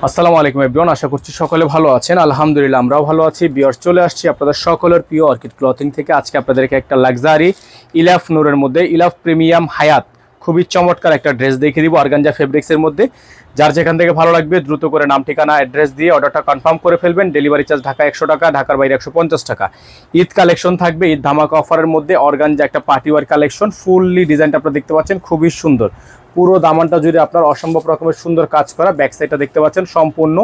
আসসালামু আলাইকুম এভরিওয়ান, আশা করছি সকলে ভালো আছেন। আলহামদুলিল্লাহ আমরাও ভালো আছি। ভিউয়ার্স, চলে আসছি আপনাদের সকলের প্রিয় অর্কিড ক্লথিং থেকে। আজকে আপনাদেরকে একটা লাক্সারি ইলাফ নূরের মধ্যে ইলাফ প্রিমিয়াম হায়াত খুবই চমৎকার একটা ড্রেস দেখিয়ে দিব অর্গানজা ফেব্রিক্সের মধ্যে। যার যেখান থেকে ভালো লাগবে দ্রুত করে নাম ঠিকানা অ্যাড্রেস দিয়ে অর্ডারটা কনফার্ম করে ফেলবেন। ডেলিভারি চার্জ ঢাকা 100 টাকা, ঢাকার বাইরে 150 টাকা। ঈদ কালেকশন থাকবে, ঈদ ধামাকা অফারের মধ্যে অর্গানজা একটা পার্টি ওয়ার কালেকশন। ফুললি ডিজাইনটা আপনারা দেখতে পাচ্ছেন, খুবই সুন্দর। পুরো দামানটা জুড়ে আপনার অসম্ভব রকমের সুন্দর কাজ করা। ব্যাক সাইডটা দেখতে পাচ্ছেন সম্পূর্ণ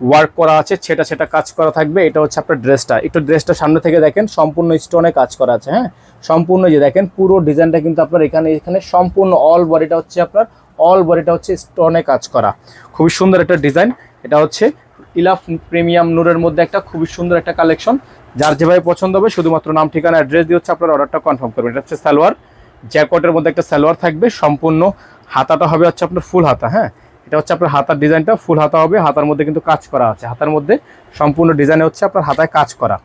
ওয়ার্ক করা আছে, সেটা কাজ করা থাকবে। এটা হচ্ছে আপনার ড্রেসটা, একটু ড্রেসটা সামনে থেকে দেখেন, সম্পূর্ণ স্টোনে কাজ করা আছে। হ্যাঁ, সম্পূর্ণ যে দেখেন পুরো ডিজাইনটা কিন্তু আপনার এখানে সম্পূর্ণ অল বডিটা হচ্ছে স্টোনে কাজ করা। খুবই সুন্দর একটা ডিজাইন। এটা হচ্ছে ইলাফ প্রিমিয়াম নূরের মধ্যে একটা খুবই সুন্দর একটা কালেকশন। যার যেভাবে পছন্দ হবে শুধুমাত্র নাম ঠিকানা অ্যাড্রেস দিয়ে হচ্ছে আপনার অর্ডারটা কনফার্ম করবেন। এটা হচ্ছে সালোয়ার, জ্যাকটের মধ্যে একটা সালোয়ার থাকবে। সম্পূর্ণ হাতাটা হবে হচ্ছে আপনার ফুল হাতা। হ্যাঁ, এটা হচ্ছে আপনার হাতার ডিজাইনটা ফুল হাতা হবে। হাতার মধ্যে কিন্তু কাজ করা আছে, হাতার মধ্যে সম্পূর্ণ ডিজাইনে হচ্ছে আপনার হাতায় কাজ করা।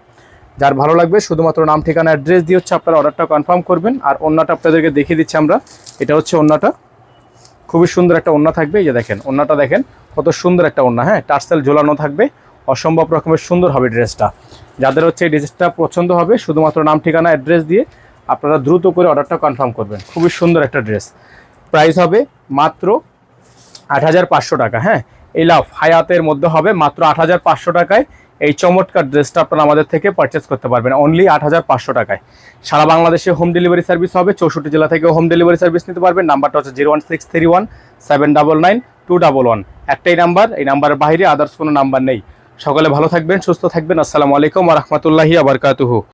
যার ভালো লাগবে শুধুমাত্র নাম ঠিকানা অ্যাড্রেস দিয়ে হচ্ছে আপনার অর্ডারটা কনফার্ম করবেন। আর ওন্নাটা আপনাদেরকে দেখিয়ে দিচ্ছি আমরা। এটা হচ্ছে ওন্নাটা, খুবই সুন্দর একটা ওন্না থাকবে। এই যে দেখেন ওন্নাটা দেখেন কত সুন্দর একটা ওন্না। হ্যাঁ, টার্সেল ঝোলানো থাকবে, অসম্ভব রকমের সুন্দর হবে ড্রেসটা। যাদের হচ্ছে এই ড্রেসটা পছন্দ হবে শুধুমাত্র নাম ঠিকানা অ্যাড্রেস দিয়ে আপনারা দ্রুত করে অর্ডারটা কনফার্ম করবেন। খুবই সুন্দর একটা ড্রেস। প্রাইস হবে মাত্র ৮৫০০ টাকা। হ্যাঁ, ইলাফ হায়াতের মধ্যে হবে মাত্র ৮৫০০ টাকায়। এই চমৎকার ড্রেসটা আপনারা আমাদের থেকে পারচেস করতে পারবেন অনলি ৮৫০০ টাকায়। সারা বাংলাদেশে হোম ডেলিভারি সার্ভিস হবে, ৬৪ জেলা থেকে হোম ডেলিভারি সার্ভিস নিতে পারবেন। নাম্বারটা হচ্ছে 01631799211। একটাই নাম্বার, এই নাম্বারের বাইরে আদার্স কোনো নাম্বার নেই। সকলে ভালো থাকবেন, সুস্থ থাকবেন। আসসালামু আলাইকুম ওয়া রাহমাতুল্লাহি ওয়া বারাকাতুহু।